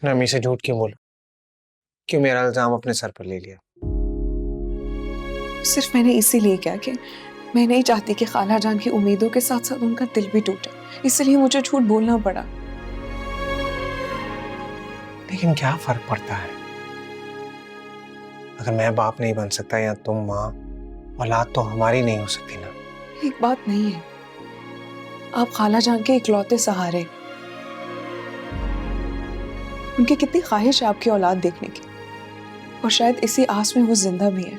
अपने अम्मी से झूठ क्यों बोला? क्यों मेरा इल्जाम अपने सर पर ले लिया? सिर्फ मैंने इसीलिए किया कि मैं नहीं चाहती कि खाला जान की उम्मीदों के साथ साथ उनका दिल भी टूटे, इसलिए मुझे झूठ बोलना पड़ा। लेकिन क्या फर्क पड़ता है? अगर मैं बाप नहीं बन सकता या तुम माँ, औलाद तो हमारी नहीं हो सकती ना। एक बात नहीं है, आप खाला जान के इकलौते सहारे, उनकी कितनी ख्वाहिश है आपकी औलाद देखने की, और शायद इसी आस में वो जिंदा भी है।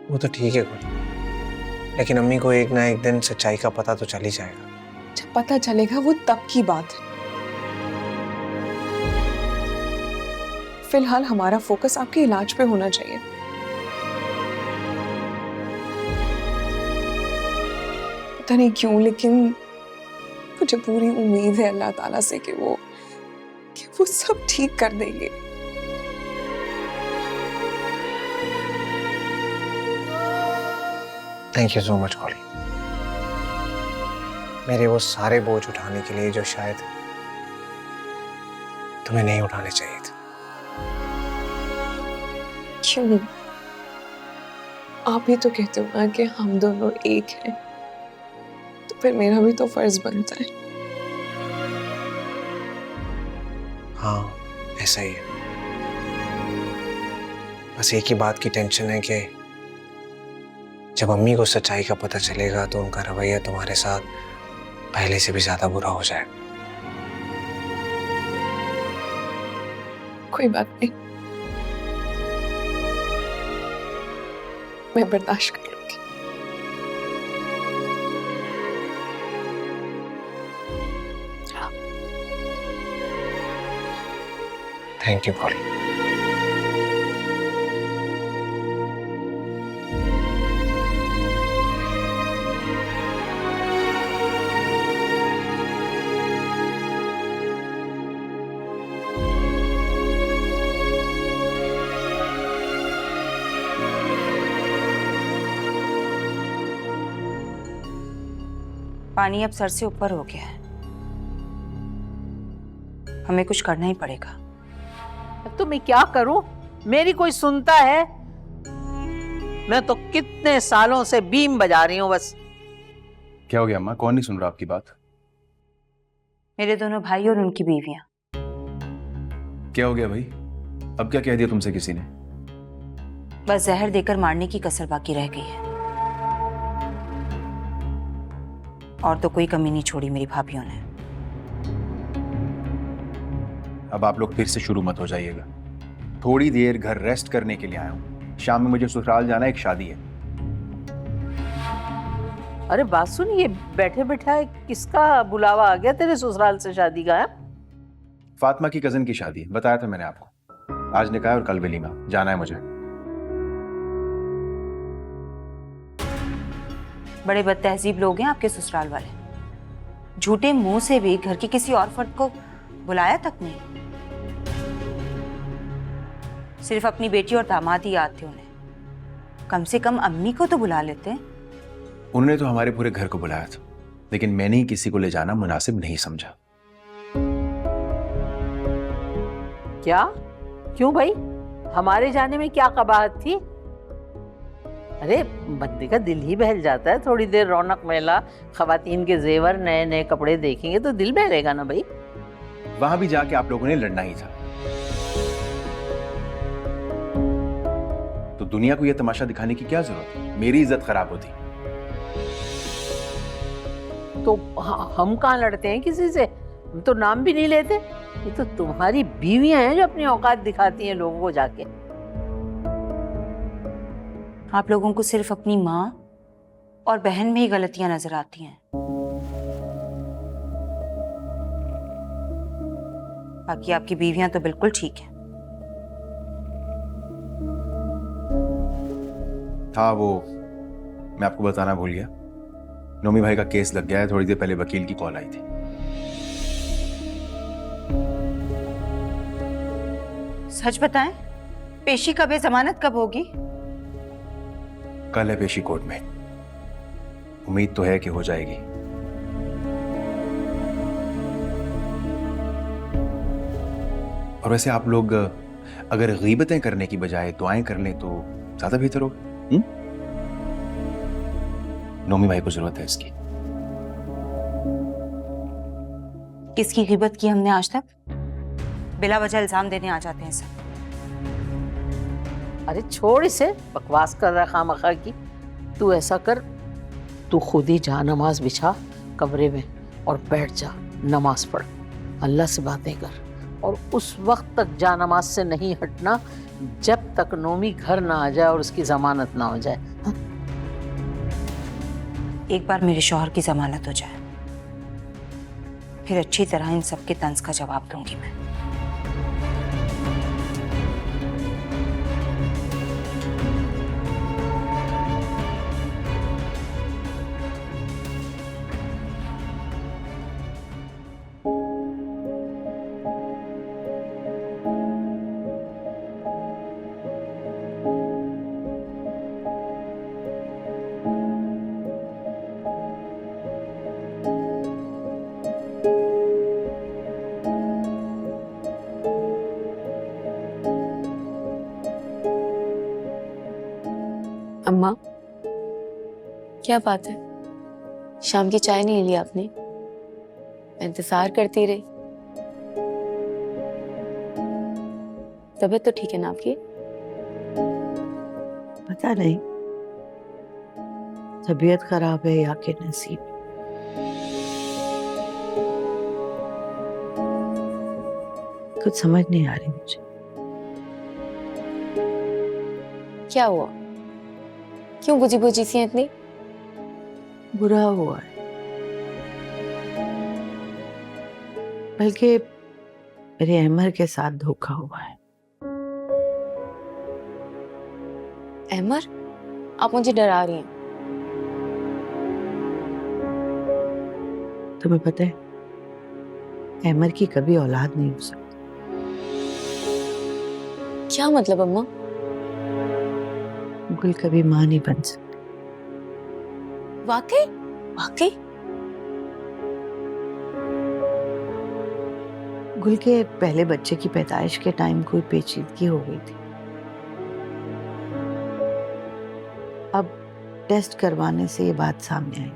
वो तो ठीक है कोई, लेकिन अम्मी को एक ना एक दिन सच्चाई का पता तो चल ही जाएगा। जब पता चलेगा वो तब की बात है। फिलहाल हमारा फोकस आपके इलाज पे होना चाहिए। पता नहीं क्यों, लेकिन मुझे पूरी उम्मीद है अल्लाह ताला से कि वो सब ठीक कर देंगे। थैंक यू सो मच कॉली, मेरे वो सारे बोझ उठाने के लिए जो शायद तुम्हें नहीं उठाने चाहिए थे। क्यों? आप ही तो कहते हो ना कि हम दोनों एक हैं, तो फिर मेरा भी तो फर्ज बनता है। हाँ, ऐसा ही है। बस एक ही बात की टेंशन है कि जब अम्मी को सच्चाई का पता चलेगा तो उनका रवैया तुम्हारे साथ पहले से भी ज्यादा बुरा हो जाएगा। कोई बात नहीं, मैं बर्दाश्त कर लूंगी। हाँ। थैंक यू कॉली। पानी अब सर से ऊपर हो गया है, हमें कुछ करना ही पड़ेगा। तो मैं क्या करूं? मेरी कोई सुनता है? मैं तो कितने सालों से बीम बजा रही हूं बस। क्या हो गया अम्मा, कौन नहीं सुन रहा आपकी बात? मेरे दोनों भाई और उनकी बीवियां। क्या हो गया भाई? अब क्या कह दिया तुमसे किसी ने? बस जहर देकर मारने की कसर बाकी रह गई है, और तो कोई कमी नहीं छोड़ी मेरी भाभीयों ने। अब आप लोग फिर से शुरू मत हो जाइएगा। थोड़ी देर घर रेस्ट करने के लिए आया हूँ, शाम में मुझे ससुराल जाना है, एक शादी है। अरे बात सुन, ये बैठे बैठा किसका बुलावा आ गया तेरे ससुराल से शादी का? है फातिमा की कजन की शादी है, बताया था मैंने आपको। आज निकाह और कल वलीमा, जाना है मुझे। बड़े बदतहजीब लोग हैं आपके ससुराल वाले, झूठे मुंह से भी घर की किसी और फर्द को बुलाया तक नहीं। सिर्फ अपनी बेटी और दामाद ही याद थे उन्हें, कम से कम अम्मी को तो बुला लेते। उन्होंने तो हमारे पूरे घर को बुलाया था, लेकिन मैंने ही किसी को ले जाना मुनासिब नहीं समझा। क्या? क्यों भाई? हमारे जाने में क्या कबाहत थी? अरे बंदे का दिल ही बहल जाता है, थोड़ी देर रौनक मेला, खवातीन के जेवर, नए नए कपड़े देखेंगे तो दिल बहलेगा ना भाई। वहां भी जाके आप लोगों ने लड़ना ही था, तो दुनिया को यह तमाशा दिखाने की क्या जरूरत? मेरी इज्जत खराब होती। तो हम कहाँ लड़ते हैं किसी से? हम तो नाम भी नहीं लेते। ये तो तुम्हारी बीवियां हैं जो अपनी औकात दिखाती हैं लोगों को जाके। आप लोगों को सिर्फ अपनी माँ और बहन में ही गलतियां नजर आती हैं, बाकी आपकी बीवियां तो बिल्कुल ठीक हैं। हाँ, वो मैं आपको बताना भूल गया, नोमी भाई का केस लग गया है। थोड़ी देर पहले वकील की कॉल आई थी। सच बताएं, पेशी कब है, जमानत कब होगी? कल है पेशी कोर्ट में, उम्मीद तो है कि हो जाएगी। और वैसे आप लोग अगर गीबतें करने की बजाय दुआएं कर लें तो ज्यादा बेहतर होगा। नोमी भाई को जरूरत है इसकी। किसकी गिबत की हमने आज तक? बिला वजह इल्जाम देने आ जाते हैं सब। अरे छोड़ इसे, बकवास कर रहा है खामखा की। तू ऐसा कर, तू खुद ही जा, नमाज बिछा कमरे में और बैठ जा, नमाज पढ़, अल्लाह से बातें कर। और उस वक्त तक जा नमाज से नहीं हटना जब तक नोमी घर ना आ जाए और उसकी जमानत ना हो जाए। हाँ? एक बार मेरे शौहर की जमानत हो जाए, फिर अच्छी तरह इन सब के तंज का जवाब दूंगी मैं। अम्मा, क्या बात है? शाम की चाय नहीं ली आपने? मैं इंतजार करती रही। तबीयत तो ठीक है ना आपकी? पता नहीं तबीयत खराब है या के नसीब। कुछ समझ नहीं आ रही मुझे। क्या हुआ? क्यों बुझी बुझी सी हैं इतनी? बुरा हुआ है, बल्कि मेरे अहमर के साथ धोखा हुआ है। अहमर, आप मुझे डरा रही हैं। तुम्हें पता है अहमर की कभी औलाद नहीं हो सकती। क्या मतलब अम्मा? गुल कभी मां नहीं बन सकती। वाकई? वाकई? गुल के पहले बच्चे की पैदाइश के टाइम कोई पेचीदगी हो गई थी। अब टेस्ट करवाने से ये बात सामने आई।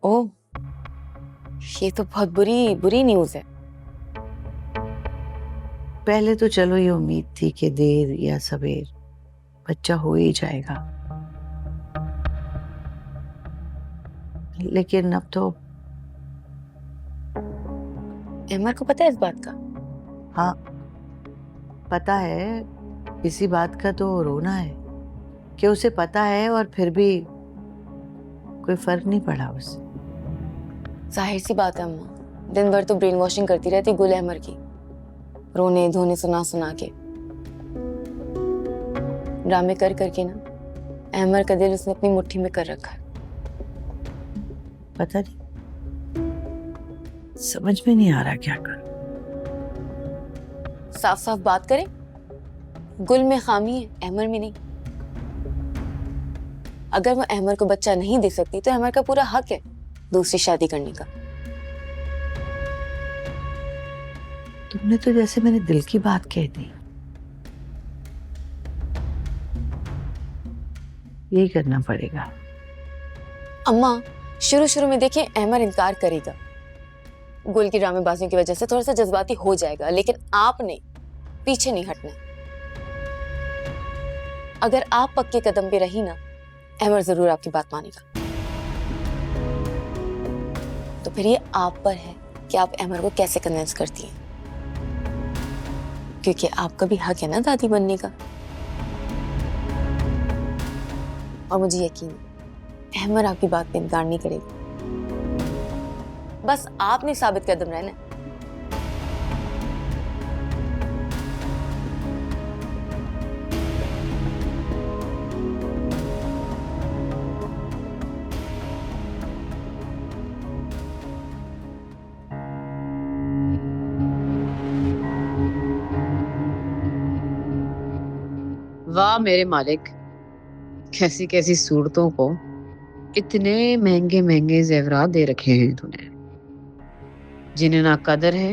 ओह, ये तो बहुत बुरी बुरी न्यूज़ है। पहले तो चलो ये उम्मीद थी कि देर या सवेर बच्चा हो ही जाएगा, लेकिन अब तो अहमर को पता है इस बात का? हाँ पता है। इसी बात का तो रोना है कि उसे पता है और फिर भी कोई फर्क नहीं पड़ा उससे। जाहिर सी बात है अम्मा, दिन भर तो ब्रेन वॉशिंग करती रहती गुल अहमर की, रोने धोने सुना सुना के। ड्रामे कर करके ना अहमर का दिल उसने अपनी मुट्ठी में कर रखा है। पता नहीं, समझ में नहीं आ रहा क्या करूं। साफ साफ बात करें, गुल में खामी है, अहमर में नहीं। अगर वो अहमर को बच्चा नहीं दे सकती तो अहमर का पूरा हक है दूसरी शादी करने का। तुमने तो जैसे मेरे दिल की बात कह दी। यही करना पड़ेगा। अम्मा, शुरू शुरू में देखिए अहमर इनकार करेगा, गुल की ड्रामेबाजियों की वजह से थोड़ा सा जज्बाती हो जाएगा, लेकिन आपने पीछे नहीं हटना। अगर आप पक्के कदम पे रही ना, अहमर जरूर आपकी बात मानेगा। तो फिर ये आप पर है कि आप अहमर को कैसे कन्विंस करती हैं, क्योंकि आपका भी हक है ना दादी बनने का। और मुझे यकीन है अहमर आपकी बात पे इनकार नहीं करेगा। बस आपने साबित कदम रहना है। वाह मेरे मालिक, कैसी कैसी सूरतों को इतने महंगे महंगे जेवरात दे रखे हैं तूने। जिन्हें ना कदर है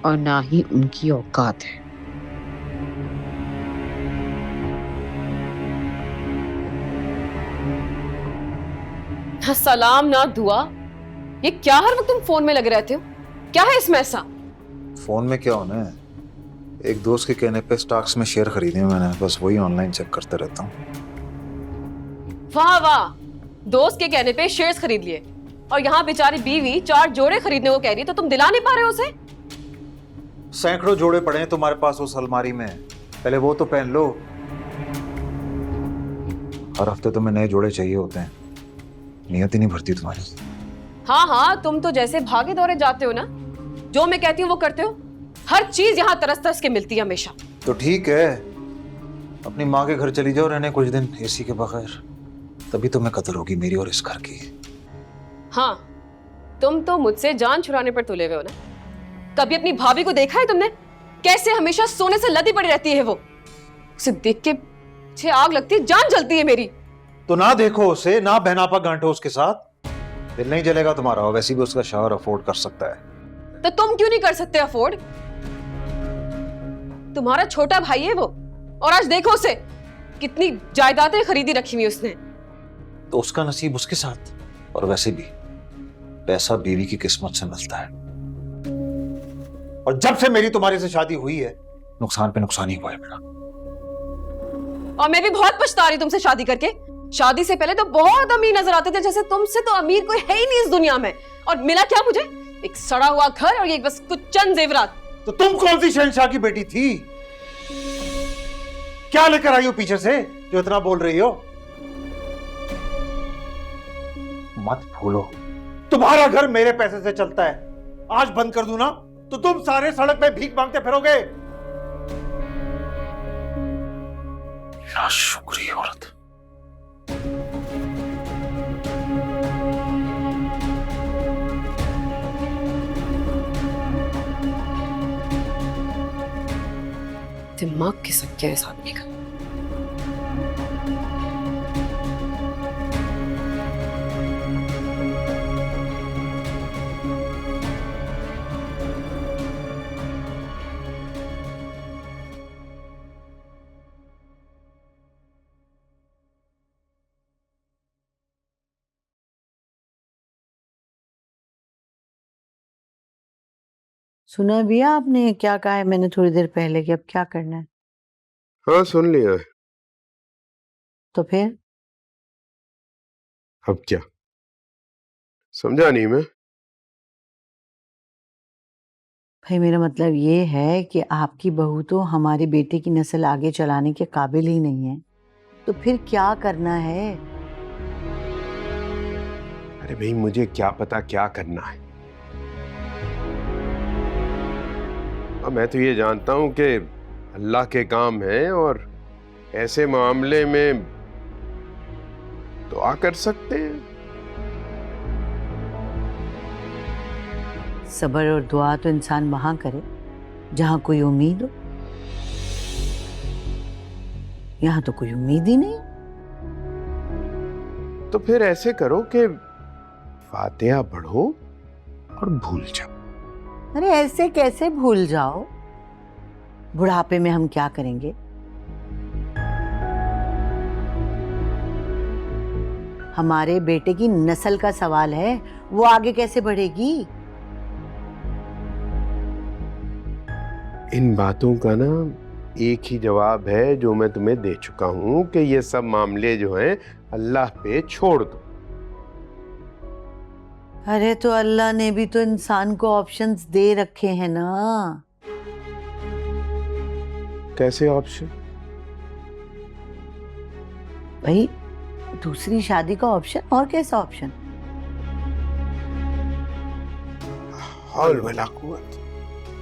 और ना ही उनकी औकात है। ना सलाम ना दुआ, ये क्या हर वक्त तुम फोन में लगे रहते हो? क्या है इसमें ऐसा? फोन में क्या होना है? एक दोस्त के कहने पे स्टॉक्स में शेयर खरीदे हैं मैंने, बस वही ऑनलाइन चेक करता रहता हूँ। वाह वाह, दोस्त के कहने पे शेयर्स खरीद लिए और यहाँ बेचारी बीवी 4 जोड़े खरीदने को कह रही, तो तुम दिला नहीं पा रहे हो उसे? सैकड़ों जोड़े पड़े हैं तुम्हारे पास उस अलमारी में, पहले वो तो पहन लो। हर हफ्ते तुम्हें नए जोड़े चाहिए होते हैं, नियत ही नहीं भरती तुम्हारी। हाँ हाँ, तुम तो जैसे भागे दौड़े जाते हो ना, जो मैं कहती हूँ वो करते हो। हर चीज यहाँ तरस तरस के मिलती है हमेशा। तो ठीक है, अपनी माँ के घर चली जाओ रहने कुछ दिन एसी के बगैर, तभी तुम्हें कदर होगी मेरी और इस घर की। हाँ, तुम तो मुझसे जान छुड़ाने पर तुले हुए हो ना। कभी अपनी भाभी को देखा है तुमने? कैसे हमेशा सोने से लदी पड़ी रहती है वो। उसे देख के मुझे आग लगती है, जान जलती है मेरी। तो ना देखो उसे, ना बहनापा गांठो उसके साथ, दिल नहीं जलेगा तुम्हारा। वैसे भी उसका शौहर अफोर्ड कर सकता है। तो तुम क्यों नहीं कर सकते अफोर्ड? तुम्हारा छोटा भाई है वो, और आज देखो उसे, कितनी जायदादें खरीदी रखी हुई उसने। तो उसका नसीब उसके साथ। और वैसे भी पैसा बीवी की किस्मत से मिलता है, और जब से मेरी तुम्हारे से शादी हुई है नुकसान पे नुकसान ही हुआ है मेरा। और मैं भी बहुत पछता रही तुमसे शादी करके। शादी से पहले तो बहुत अमीर नजर आते थे, जैसे तुमसे तो अमीर कोई है ही नहीं इस दुनिया में। और मिला क्या मुझे? एक सड़ा हुआ घर और ये बस कुछ चंद जेवरात। तो तुम कौन सी शहंशाह की बेटी थी? क्या लेकर आई हो पीछे से जो इतना बोल रही हो? मत भूलो, तुम्हारा घर मेरे पैसे से चलता है। आज बंद कर दूं ना तो तुम सारे सड़क पे भीख मांगते फिरोगे। नाशुक्री औरत। दिमाग खिसक गया इस आदमी का। सुना है भैया आपने क्या कहा है मैंने थोड़ी देर पहले कि अब क्या करना है? हाँ, सुन लिया है। तो फिर अब क्या? समझा नहीं मैं। भाई मेरा मतलब ये है कि आपकी बहू तो हमारे बेटे की नस्ल आगे चलाने के काबिल ही नहीं है, तो फिर क्या करना है? अरे भाई, मुझे क्या पता क्या करना है। अब मैं तो ये जानता हूं कि अल्लाह के काम है, और ऐसे मामले में दुआ कर सकते हैं। सब्र और दुआ तो इंसान वहां करे जहां कोई उम्मीद हो। यहां तो कोई उम्मीद ही नहीं। तो फिर ऐसे करो कि फातिहा पढ़ो और भूल जाओ। अरे ऐसे कैसे भूल जाओ? बुढ़ापे में हम क्या करेंगे? हमारे बेटे की नस्ल का सवाल है, वो आगे कैसे बढ़ेगी? इन बातों का ना एक ही जवाब है जो मैं तुम्हें दे चुका हूं कि ये सब मामले जो हैं अल्लाह पे छोड़ दो। अरे तो अल्लाह ने भी तो इंसान को ऑप्शंस दे रखे हैं ना। कैसे ऑप्शन? भाई दूसरी शादी का ऑप्शन, और कैसा ऑप्शन? हौल वला कुव्वत।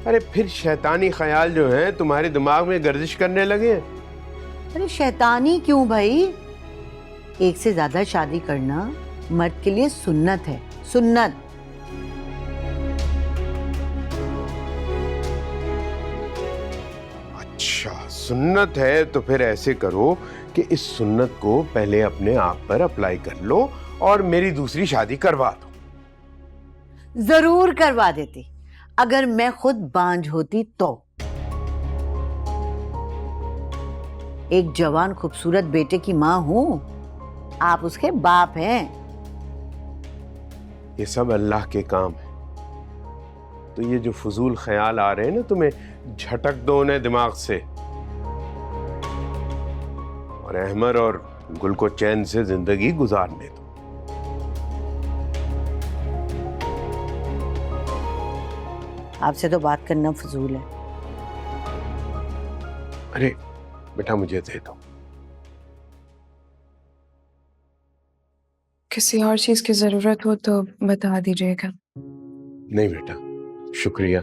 अरे फिर शैतानी ख्याल जो हैं तुम्हारे दिमाग में गर्दिश करने लगे। अरे शैतानी क्यों भाई? एक से ज्यादा शादी करना मर्द के लिए सुन्नत है, सुन्नत। अच्छा, सुन्नत है तो फिर ऐसे करो कि इस सुन्नत को पहले अपने आप पर अप्लाई कर लो और मेरी दूसरी शादी करवा दो। जरूर करवा देती अगर मैं खुद बांझ होती तो। एक जवान खूबसूरत बेटे की मां हूं, आप उसके बाप हैं। ये सब अल्लाह के काम है। तो ये जो फजूल ख्याल आ रहे हैं ना तुम्हें, झटक दो उन्हें दिमाग से, और अहमर और गुल को चैन से जिंदगी गुजारने दो। आपसे तो बात करना फजूल है। अरे बेटा मुझे दे दो। किसी और चीज की जरूरत हो तो बता दीजिएगा। नहीं बेटा, शुक्रिया।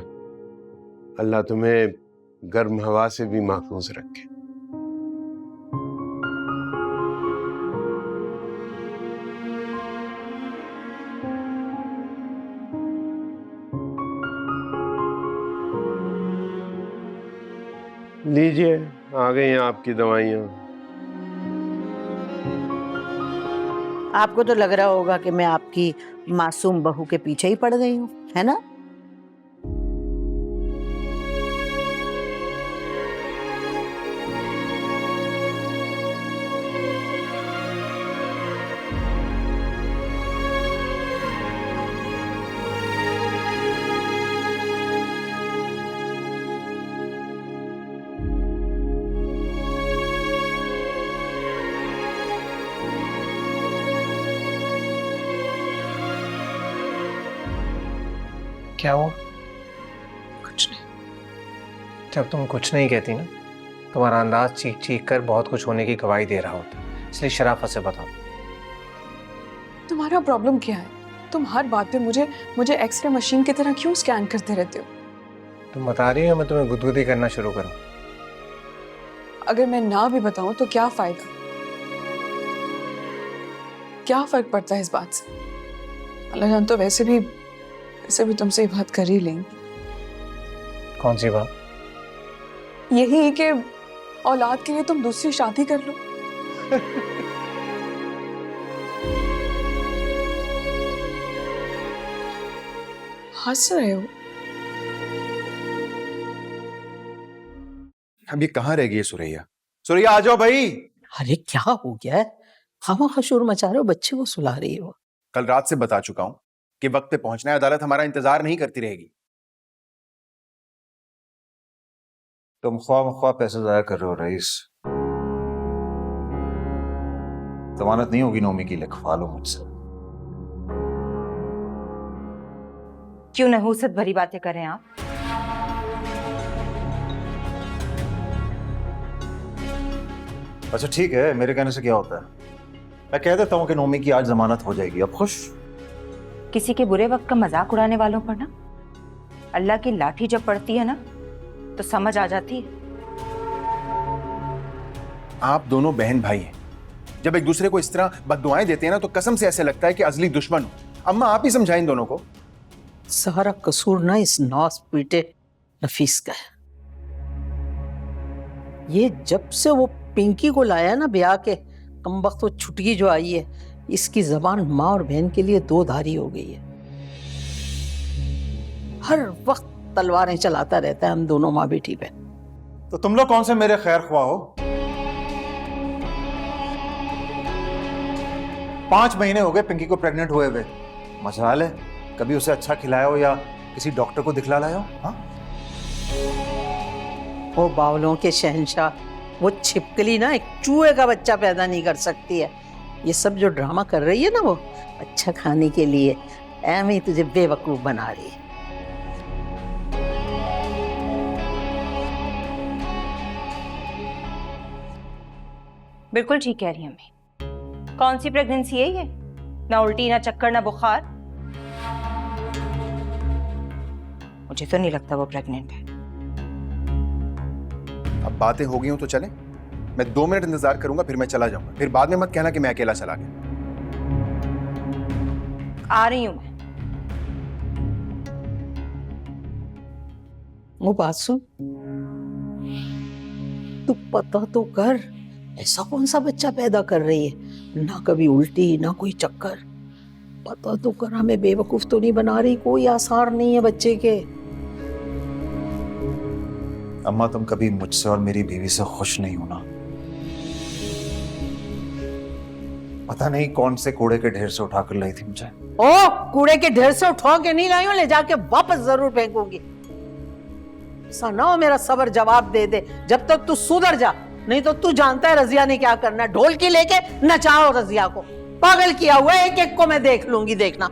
अल्लाह तुम्हें गर्म हवा से भी महफूज रखे। लीजिए, आ गई हैं आपकी दवाइयाँ। आपको तो लग रहा होगा कि मैं आपकी मासूम बहू के पीछे ही पड़ गई हूँ, है ना? क्या हुआ? कुछ नहीं। जब तुम कुछ नहीं कहती ना, तुम्हारा अंदाज चीख चीख कर बहुत कुछ होने की गवाही दे रहा होता, इसलिए शराफत से बताओ। तुम्हारा प्रॉब्लम क्या है? तुम हर बात पे मुझे एक्सरे मशीन की तरह क्यों स्कैन करते रहते हो? तुम बता रही हो मैं तुम्हें गुदगुदी करना शुरू करूं? अगर मैं ना भी बताऊं तो क्या फायदा? क्या फर्क पड़ता है इस बात से? अल्लाह जान तो वैसे भी तुमसे ये बात कर ही लेंगी। कौन सी बात? यही कि औलाद के लिए तुम दूसरी शादी कर लो। हंस रहे हो? अब ये कहाँ रह गई है सुरैया? सुरैया आ जाओ भाई। अरे क्या हो गया है? खामा शोर मचा रहे हो, बच्चे को सुला रही हो। कल रात से बता चुका हूं कि वक्त पे पहुंचना है, अदालत हमारा इंतजार नहीं करती रहेगी। तुम ख्वाह पैसे जाया कर रहे हो रईस। जमानत नहीं होगी नोमी की, लिखवा लो मुझसे। क्यों नहूसत भरी बातें कर रहे हैं आप? अच्छा ठीक है, मेरे कहने से क्या होता है? मैं कह देता हूं कि नोमी की आज जमानत हो जाएगी। अब खुश? किसी के बुरे वक्त का मजाक उड़ाने वालों पर ना अल्लाह की लाठी जब पड़ती है ना तो समझ आ जाती है। आप दोनों बहन भाई हैं। जब एक दूसरे को इस तरह बद्दुआएं देते हैं ना तो कसम से ऐसे लगता है कि अजली दुश्मन हो। अम्मा आप ही समझाएं इन दोनों को। सारा कसूर ना इस नौस पीटे नफीस का है। ये जब से वो पिंकी को लाया ना ब्याह के, कमबख्त वो छुटकी जो आई है, इसकी जबान माँ और बहन के लिए दो धारी हो गई है। हर वक्त तलवारें चलाता रहता है हम दोनों माँ बेटी पे। तो तुम लोग कौन से मेरे खैर ख्वाह हो? 5 महीने हो गए पिंकी को प्रेग्नेंट हुए हुए। मजाल है कभी उसे अच्छा खिलाया हो या किसी डॉक्टर को दिखला लाया हो? हाँ? वो बावलों के शहंशाह, वो छिपकली ना एक चूहे का बच्चा पैदा नहीं कर सकती है। ये सब जो ड्रामा कर रही है ना वो अच्छा खाने के लिए, ऐਵੇਂ ही तुझे बेवकूफ बना रही है। बिल्कुल ठीक कह रही हैं अम्मी। कौन सी प्रेगनेंसी है ये? ना उल्टी, ना चक्कर, ना बुखार। मुझे तो नहीं लगता वो प्रेग्नेंट है। अब बातें हो गई हो तो चलें। मैं 2 मिनट इंतजार करूंगा, फिर मैं चला जाऊंगा। फिर बाद में मत कहना कि मैं अकेला चला गया। आ रही हूं मैं। वो बात सुन, तू पता तो कर, ऐसा कौन सा बच्चा पैदा कर रही है? ना कभी उल्टी ना कोई चक्कर, पता तो कर, हमें बेवकूफ तो नहीं बना रही, कोई आसार नहीं है बच्चे के। अम्मा तुम कभी मुझसे और मेरी बीवी से खुश नहीं होना। पता नहीं कौन से कूड़े के ढेर से उठा कर लाई थी मुझे। ओ, कूड़े के ढेर से उठा के नहीं लाई हूं, ले जाके वापस जरूर फेंकूंगी। ऐसा ना हो मेरा सबर जवाब दे दे जब तक तू सुधर जा, नहीं तो तू जानता है रजिया ने क्या करना है, ढोलकी लेके नचाओ रजिया को। पागल किया हुआ है, एक एक को मैं देख लूंगी, देखना।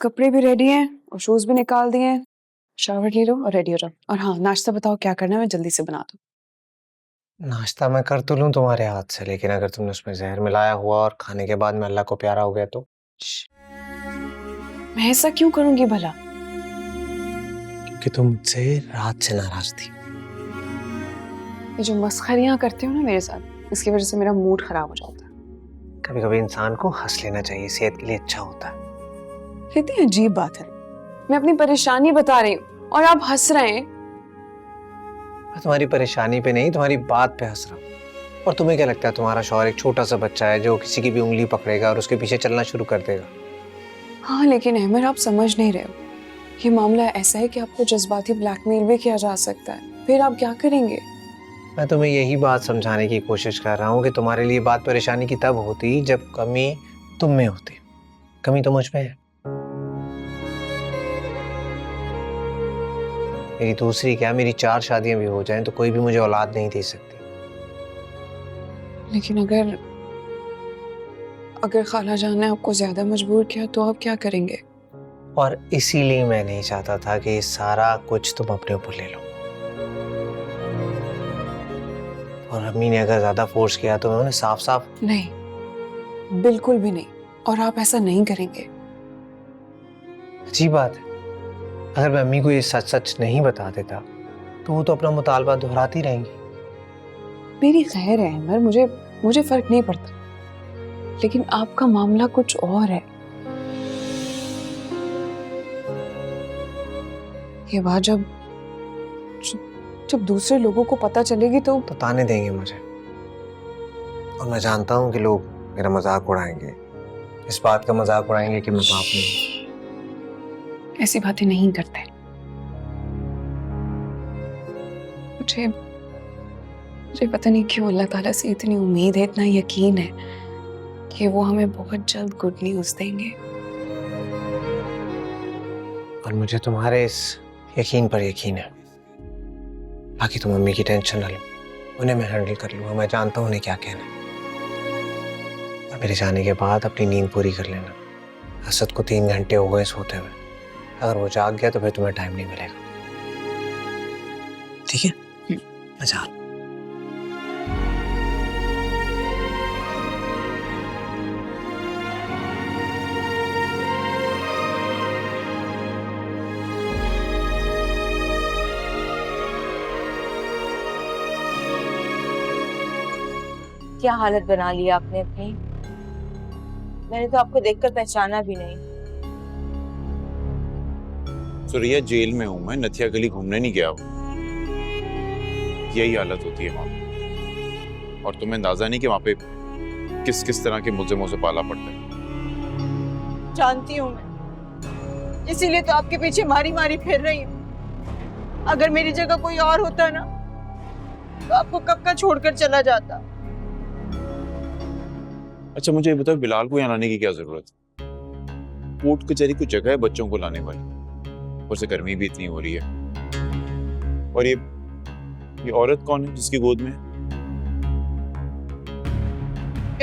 कपड़े भी रेडी हैं और शूज भी निकाल दिए हैं। शावर ले लो और रेडी हो जाओ। और हाँ, नाश्ता बताओ क्या करना है, मैं जल्दी से बना दूँ। नाश्ता मैं कर तो लूँ तुम्हारे हाथ से, लेकिन अगर तुमने उसमें जहर मिलाया हुआ और खाने के बाद मैं अल्लाह को प्यारा हो गया तो? मैं ऐसा क्यों करूंगी भला? क्योंकि तुम मुझसे रात से नाराज थी। ये जो मस्खरियां करते हो ना मेरे साथ, इसकी वजह से मेरा मूड खराब हो जाता है। कभी कभी इंसान को हंस लेना चाहिए, सेहत के लिए अच्छा होता है। कितनी अजीब बात है, मैं अपनी परेशानी बता रही हूँ और आप हंस रहे हैं। मैं तुम्हारी परेशानी पे नहीं, तुम्हारी बात पे हंस रहा हूँ। और तुम्हें क्या लगता है तुम्हारा शौहर एक छोटा सा बच्चा है जो किसी की भी उंगली पकड़ेगा और उसके पीछे चलना शुरू कर देगा? हाँ, लेकिन अहमद आप समझ नहीं रहे हो। ये मामला ऐसा है कि आपको जज्बाती ब्लैकमेल भी किया जा सकता है, फिर आप क्या करेंगे? मैं तुम्हें यही बात समझाने की कोशिश कर रहा हूँ कि तुम्हारे लिए बात परेशानी की तब होती जब कमी तुम में होती। कमी तो मुझ में है। मेरी दूसरी क्या, मेरी 4 शादियां भी हो जाएं तो कोई भी मुझे औलाद नहीं दे सकती। लेकिन अगर खाला जान ने आपको ज्यादा मजबूर किया तो आप क्या करेंगे? और इसीलिए मैं नहीं चाहता था कि सारा कुछ तुम अपने ऊपर ले लो। और अम्मी ने अगर ज्यादा फोर्स किया तो मैं उन्हें साफ साफ नहीं, बिल्कुल भी नहीं। और आप ऐसा नहीं करेंगे। अच्छी बात है, अगर मैं अम्मी को ये सच सच नहीं बता देता तो वो तो अपना मुतालबा दोहराती रहेंगी। मेरी खैर है अहमद, मुझे फर्क नहीं पड़ता, लेकिन आपका मामला कुछ और है। ये बात जब दूसरे लोगों को पता चलेगी तो ताने देंगे मुझे। और मैं जानता हूँ कि लोग मेरा मजाक उड़ाएंगे, इस बात का मजाक उड़ाएंगे कि मैं पाप नहीं। ऐसी बातें नहीं करते। मुझे पता नहीं क्यों अल्लाह ताला से इतनी उम्मीद है, इतना यकीन है कि वो हमें बहुत जल्द गुड न्यूज़ देंगे। और मुझे तुम्हारे इस यकीन पर यकीन है। बाकी तुम मम्मी की टेंशन ना लो, उन्हें मैं हैंडल कर लूँगा। मैं जानता हूँ उन्हें क्या कहना है। और मेरे जाने के बाद अपनी नींद पूरी कर लेना। असद को 3 घंटे हो गए सोते हुए, अगर वो जाग गया तो फिर तुम्हें टाइम नहीं मिलेगा। ठीक है? मैं जा रहा हूं। क्या हालत बना ली आपने अपनी? मैंने तो आपको देखकर पहचाना भी नहीं। सुरिया, जेल में हूं मैं, नथिया गली घूमने नहीं गया हूं। यही हालत होती है वहां पे। और तुम्हें अंदाजा नहीं कि वहां पे किस किस तरह के मुल्जिमों से पाला पड़ता है। जानती हूँ मैं, इसीलिए तो आपके पीछे मारी मारी फिर रही हूँ। अगर मेरी जगह कोई और होता ना तो आपको कब का छोड़कर चला जाता। अच्छा मुझे ये बताओ, बिलाल को यहाँ लाने की क्या जरूरत है? कोर्ट कचहरी कुछ जगह है बच्चों को लाने वाली, और से गर्मी भी इतनी हो रही है। और ये औरत कौन है जिसकी गोद में है?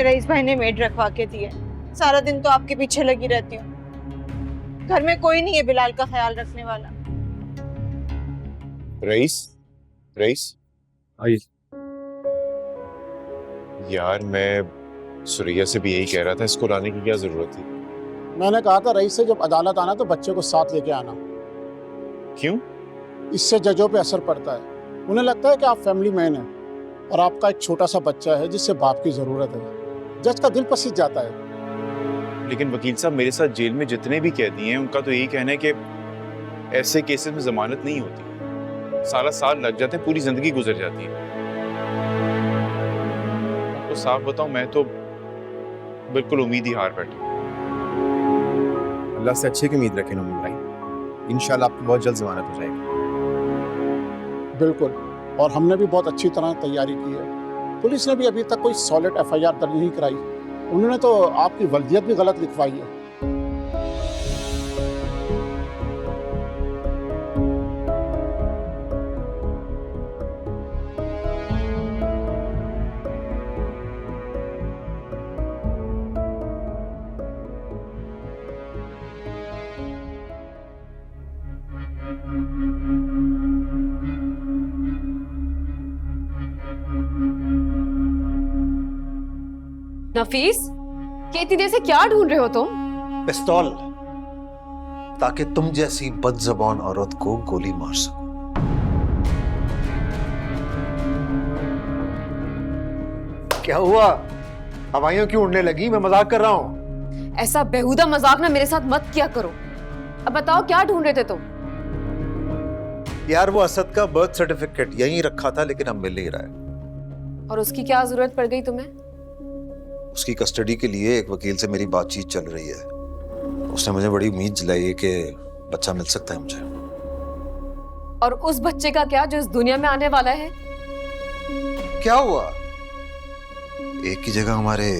रईस भाई ने मेड रखवा के दी है। सारा दिन तो आपके पीछे लगी रहती हूँ। घर में कोई नहीं है बिलाल का ख्याल रखने वाला। रईस आई यार, मैं सुरैया से भी यही कह रहा था, इसको लाने की क्या जरूरत थी? मैंने कहा था रईस से जब अदालत आना तो बच्चे को साथ लेके आना। क्यों? इससे जजों पे असर पड़ता है। उन्हें लगता है कि आप फैमिली मैन हैं और आपका एक छोटा सा बच्चा है जिससे बाप की जरूरत है। जज का दिल पसीज जाता है। लेकिन वकील साहब, मेरे साथ जेल में जितने भी कैदी हैं उनका तो यही कहना है कि ऐसे केसेस में जमानत नहीं होती, साल लग जाते हैं, पूरी जिंदगी गुजर जाती है। तो साफ बताऊं, मैं तो बिल्कुल उम्मीद ही हार बैठा। अल्लाह से अच्छे की उम्मीद रखें नूमान भाई, इंशाल्लाह आपकी बहुत जल्द जमानत हो जाएगी। बिल्कुल, और हमने भी बहुत अच्छी तरह तैयारी की है। पुलिस ने भी अभी तक कोई सॉलिड FIR दर्ज नहीं कराई। उन्होंने तो आपकी वल्दियत भी गलत लिखवाई है। नफीस, कि इतनी देर से क्या ढूंढ रहे हो तुम? पिस्तौल, ताकि तुम जैसी बदज़बान औरत को गोली मार सको। क्या हुआ? हवाइयां क्यों उड़ने लगी? मैं मजाक कर रहा हूं। ऐसा बेहुदा मजाक ना मेरे साथ मत किया करो। अब बताओ, क्या ढूंढ रहे थे तुम? यार, वो असद का बर्थ सर्टिफिकेट यहीं रखा था, लेकिन अब मिल नहीं रहा है। और उसकी क्या जरूरत पड़ गई तुम्हें? उसकी कस्टडी के लिए एक वकील से मेरी बातचीत चल रही है। उसने मुझे बड़ी उम्मीद दिलाई है कि बच्चा मिल सकता है मुझे। और उस बच्चे का क्या जो इस दुनिया में आने वाला है? क्या हुआ? एक की जगह हमारे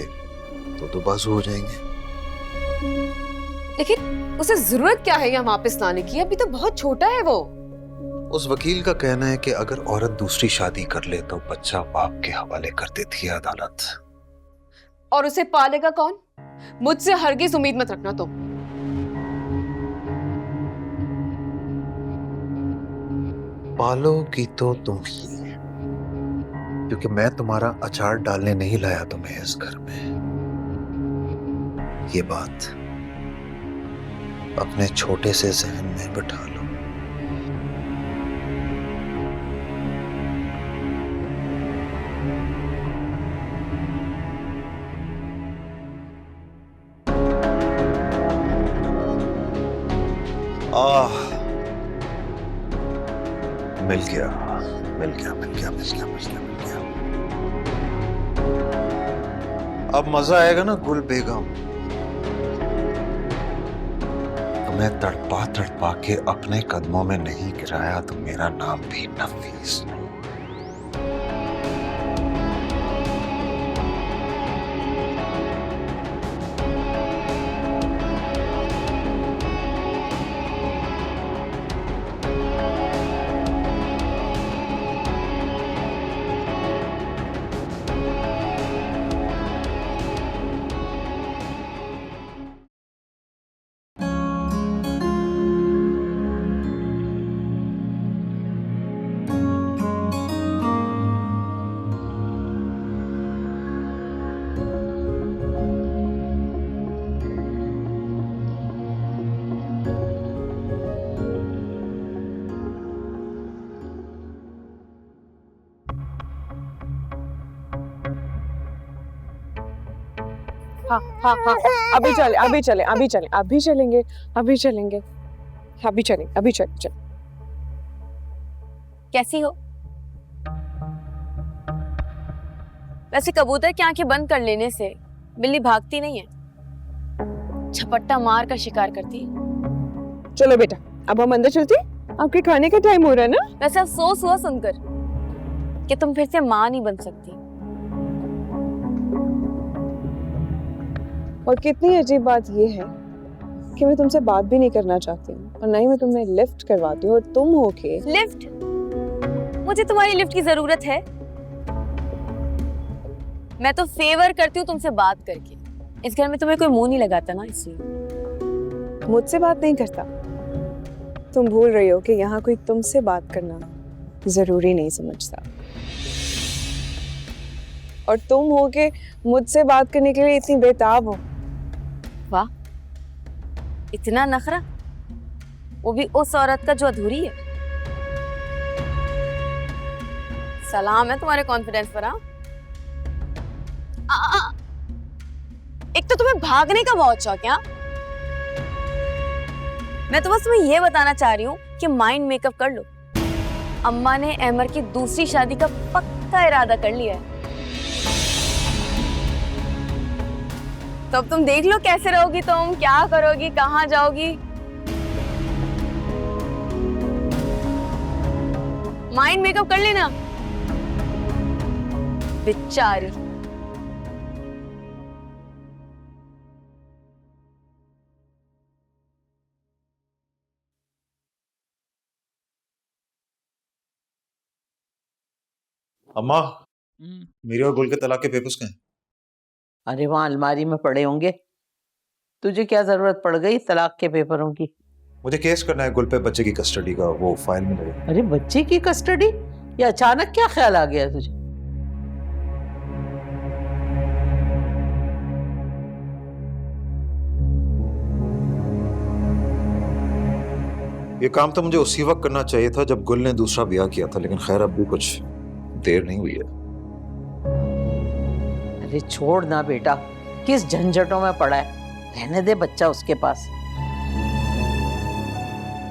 दो बाजू हो जाएंगे। लेकिन उसे जरूरत क्या है यहाँ वापस लाने की? अभी तो बहुत छोटा है वो। उस वकील का कहना है कि अगर औरत दूसरी शादी कर ले तो बच्चा बाप के हवाले कर देती है अदालत। और उसे पालेगा कौन? मुझसे हरगिज उम्मीद मत रखना तुम। पालोगी तो तुम ही, क्योंकि मैं तुम्हारा अचार डालने नहीं लाया तुम्हें इस घर में। ये बात अपने छोटे से जहन में बिठा लो। मिल गया। अब मजा आएगा ना गुल बेगम। तुम्हें तड़पा के अपने कदमों में नहीं गिराया तो मेरा नाम भी नफीस नहीं। हाँ हाँ हाँ, अभी चले। कैसी हो? वैसे कबूतर की आंखें बंद कर लेने से बिल्ली भागती नहीं है, झपट्टा मार कर शिकार करती है। चलो बेटा, अब हम अंदर चलते हैं, आपके खाने का टाइम हो रहा है ना। वैसे अफसोस हुआ सुनकर कि तुम फिर से माँ नहीं बन सकती। और कितनी अजीब बात यह है कि मैं तुमसे बात भी नहीं करना चाहती हूँ और ना ही मैं तुम्हें लिफ्ट करवाती हूँ, और तुम हो के लिफ्ट? मुझे तुम्हारी लिफ्ट की जरूरत है? मैं तो फेवर करती हूँ तुमसे बात करके। इस घर में तुम्हें कोई मुंह नहीं लगाता ना, इसलिए। मुझसे बात नहीं करता? तुम भूल रही हो कि यहाँ कोई तुमसे बात करना जरूरी नहीं समझता, और तुम हो के मुझसे बात करने के लिए इतनी बेताब हो। वाह, इतना नखरा, वो भी उस औरत का जो अधूरी है। सलाम है तुम्हारे कॉन्फिडेंस पर। तो तुम्हें भागने का बहुत शौक है हाँ? मैं तो बस तुम्हें ये बताना चाह रही हूँ कि माइंड मेकअप कर लो। अम्मा ने अहमर की दूसरी शादी का पक्का इरादा कर लिया है। तो अब तुम देख लो कैसे रहोगी, तुम क्या करोगी, कहाँ जाओगी। माइंड मेकअप कर लेना बेचारी। अम्मा, मेरे और गुल के तलाक के पेपर्स कहाँ हैं? अरे वहां अलमारी में पड़े होंगे। तुझे क्या जरूरत पड़ गई तलाक के पेपरों की? मुझे केस करना है गुल पे बच्चे की कस्टडी का, वो फाइल में लगे। अरे बच्चे की कस्टडी? ये अचानक क्या ख्याल आ गया तुझे? ये काम तो मुझे उसी वक्त करना चाहिए था जब गुल ने दूसरा ब्याह किया था, लेकिन खैर अब भी कुछ देर नहीं हुई है। अरे छोड़ ना बेटा, किस झंझटों में पड़ा है, रहने दे बच्चा उसके पास।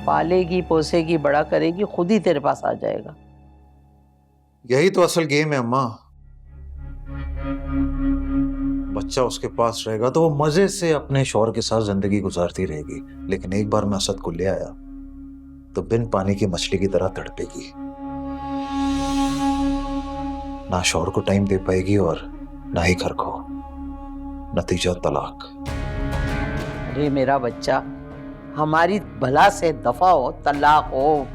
पालेगी पोसेगी बड़ा करेगी, खुद ही तेरे पास आ जाएगा। यही तो असल गेम है अम्मा। बच्चा उसके पास रहेगा तो वो मजे से अपने शौहर के साथ जिंदगी गुजारती रहेगी, लेकिन एक बार मैं असद को ले आया तो बिन पानी की मछली की तरह तड़पेगी। ना शौहर को टाइम दे पाएगी और ना ही घर को। नतीजा तलाक। अरे मेरा बच्चा, हमारी भला से दफा हो, तलाक हो,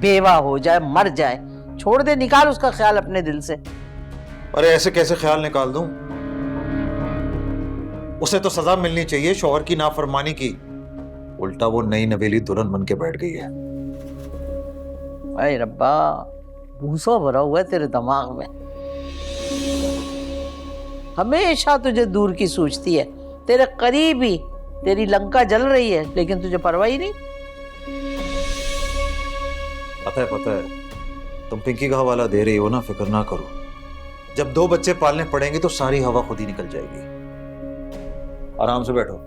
बेवा हो जाए, मर जाए, छोड़ दे, निकाल उसका ख्याल अपने दिल से। अरे ऐसे कैसे ख्याल निकाल दूं? उसे तो सजा मिलनी चाहिए शौहर की नाफरमानी की। उल्टा वो नई नवेली दुल्हन बन के बैठ गई है। अरे रब्बा, भूसा भरा हुआ है तेरे दिमाग में। हमेशा तुझे दूर की सूझती है, तेरे करीब ही तेरी लंका जल रही है, लेकिन तुझे परवाह ही नहीं। पता है तुम पिंकी का हवाला दे रही हो ना, फिक्र ना करो। जब 2 बच्चे पालने पड़ेंगे तो सारी हवा खुद ही निकल जाएगी। आराम से बैठो।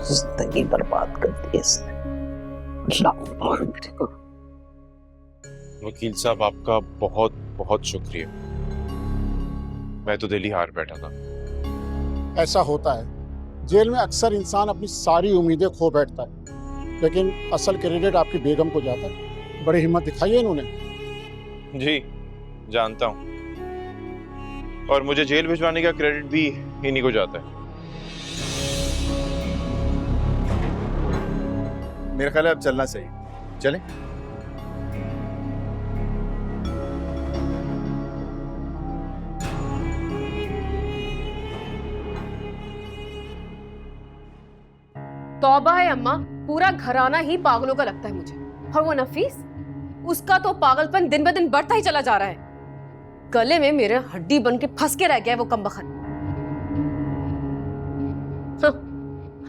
जिंदगी बर्बाद कर दी इसने। वकील साहब आपका बहुत बहुत शुक्रिया, मैं तो दिल ही हार बैठा था। ऐसा होता है, जेल में अक्सर इंसान अपनी सारी उम्मीदें खो बैठता है, लेकिन असल क्रेडिट आपकी बेगम को जाता है। बड़ी हिम्मत दिखाई है इन्होंने। जी जानता हूँ, और मुझे जेल भिजवाने का क्रेडिट भी इन्हीं को जाता है। मेरा ख्याल है अब चलना चाहिए, चलें? तौबा है अम्मा, पूरा घराना ही पागलों का लगता है मुझे। और वो नफीस, उसका तो पागलपन दिन ब दिन बढ़ता ही चला जा रहा है। गले में मेरे हड्डी बन के फंस के रह गया है वो कमबख्त।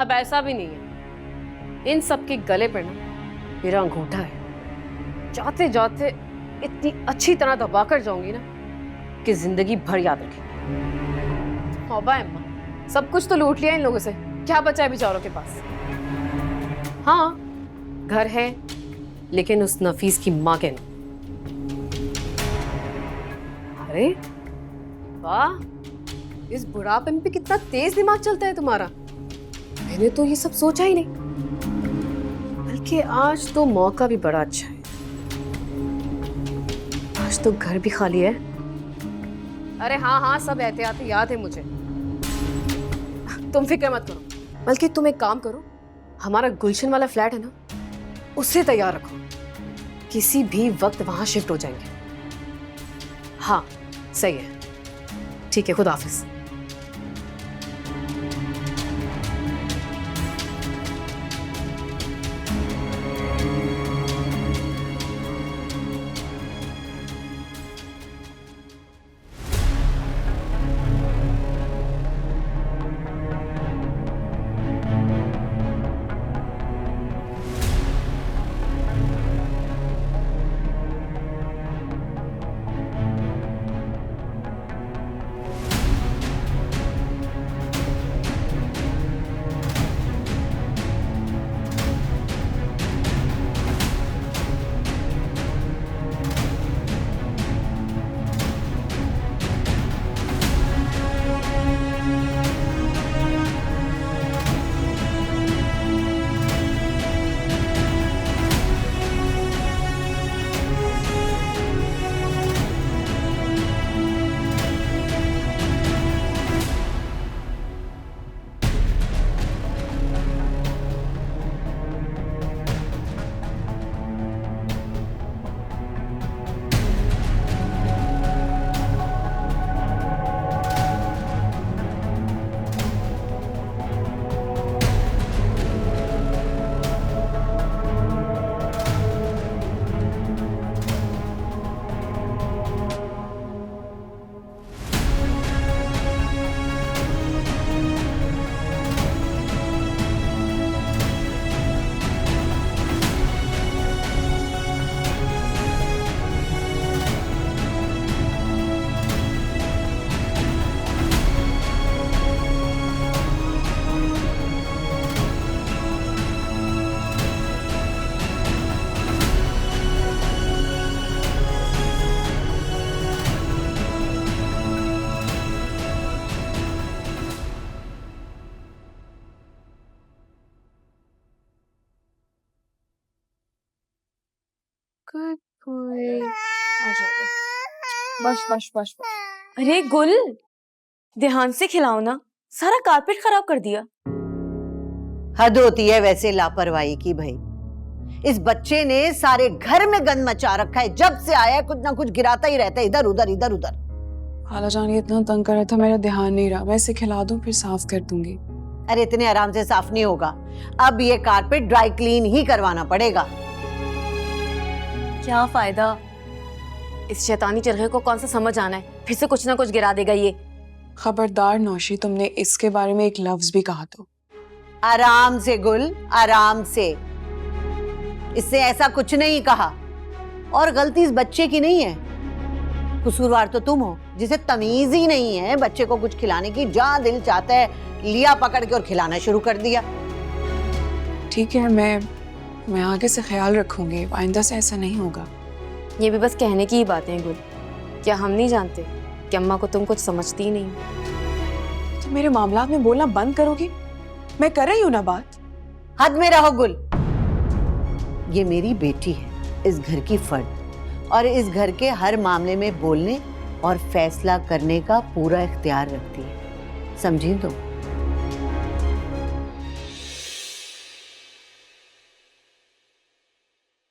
अब ऐसा भी नहीं है, इन सब के गले पर ना मेरा अंगूठा है। जाते जाते इतनी अच्छी तरह दबा कर जाऊंगी ना कि जिंदगी भर याद रखें। तौबा है अम्मा, सब कुछ तो लूट लिया इन लोगों से, क्या बचा है बेचारों के पास? हाँ घर है, लेकिन उस नफीस की माँ के नाम। अरे वाह, इस बुढ़ापन पे कितना तेज दिमाग चलता है तुम्हारा। मैंने तो ये सब सोचा ही नहीं। बल्कि आज तो मौका भी बड़ा अच्छा है। आज तो घर भी खाली है। अरे हाँ हाँ, सब एहतियाती याद है मुझे, तुम फिक्र मत करो। बल्कि तुम एक काम करो, हमारा गुलशन वाला फ्लैट है ना, उसे तैयार रखो, किसी भी वक्त वहां शिफ्ट हो जाएंगे। हाँ सही है, ठीक है, खुदा हाफिज। Good boy. आ जाओ। बस बस बस बस। अरे गुल, ध्यान से खिलाओ ना, सारा कारपेट खराब कर दिया। हद होती है वैसे लापरवाही की भाई। इस बच्चे ने सारे घर में गंद मचा रखा है, जब से आया कुछ ना कुछ गिराता ही रहता है, इधर उधर इधर उधर। खाला जान ये इतना तंग कर रहा था, मेरा ध्यान नहीं रहा। मैं इसे खिला दूं फिर साफ कर दूंगी। अरे इतने आराम से साफ नहीं होगा, अब ये कारपेट ड्राई क्लीन ही करवाना पड़ेगा। क्या फायदा, इस शैतानी चरखे को कौन सा समझ आना है, फिर से कुछ ना कुछ गिरा देगा ये। खबरदार नौशी, तुमने इसके बारे में एक लफ्ज भी कहा तो। आराम से गुल, आराम से। इससे ऐसा कुछ नहीं कहा, और गलती इस बच्चे की नहीं है, कसूरवार तो तुम हो जिसे तमीज ही नहीं है बच्चे को कुछ खिलाने की। जहां दिल चाहता है लिया पकड़ के और खिलाना शुरू कर दिया। ठीक है, मैं आगे से ख्याल रखूंगी, आइंदा से ऐसा नहीं होगा। ये भी बस कहने की ही बातें हैं गुल, क्या हम नहीं जानते कि अम्मा को तुम कुछ समझती ही नहीं। तो मेरे मामला में बोलना बंद करोगी? मैं कर रही हूँ ना बात। हद में रहो गुल, ये मेरी बेटी है, इस घर की फर्द, और इस घर के हर मामले में बोलने और फैसला करने का पूरा इख्तियार रखती है, समझी तुम?